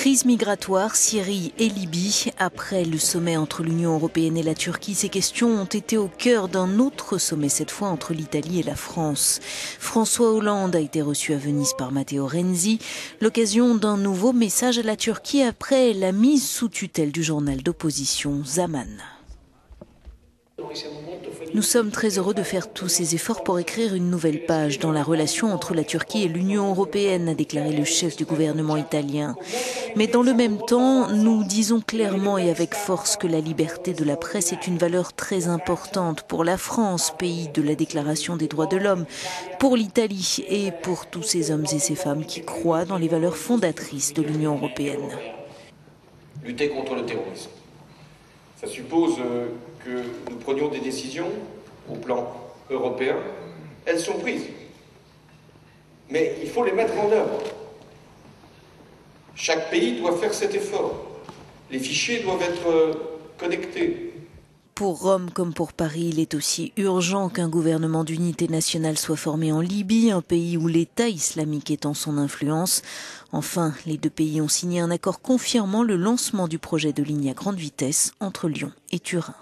Crise migratoire, Syrie et Libye. Après le sommet entre l'Union européenne et la Turquie, ces questions ont été au cœur d'un autre sommet, cette fois entre l'Italie et la France. François Hollande a été reçu à Venise par Matteo Renzi. L'occasion d'un nouveau message à la Turquie après la mise sous tutelle du journal d'opposition Zaman. Nous sommes très heureux de faire tous ces efforts pour écrire une nouvelle page dans la relation entre la Turquie et l'Union européenne, a déclaré le chef du gouvernement italien. Mais dans le même temps, nous disons clairement et avec force que la liberté de la presse est une valeur très importante pour la France, pays de la Déclaration des droits de l'homme, pour l'Italie et pour tous ces hommes et ces femmes qui croient dans les valeurs fondatrices de l'Union européenne. Lutter contre le terrorisme. Ça suppose que nous prenions des décisions au plan européen. Elles sont prises. Mais il faut les mettre en œuvre. Chaque pays doit faire cet effort. Les fichiers doivent être connectés. Pour Rome comme pour Paris, il est aussi urgent qu'un gouvernement d'unité nationale soit formé en Libye, un pays où l'État islamique est en son influence. Enfin, les deux pays ont signé un accord confirmant le lancement du projet de ligne à grande vitesse entre Lyon et Turin.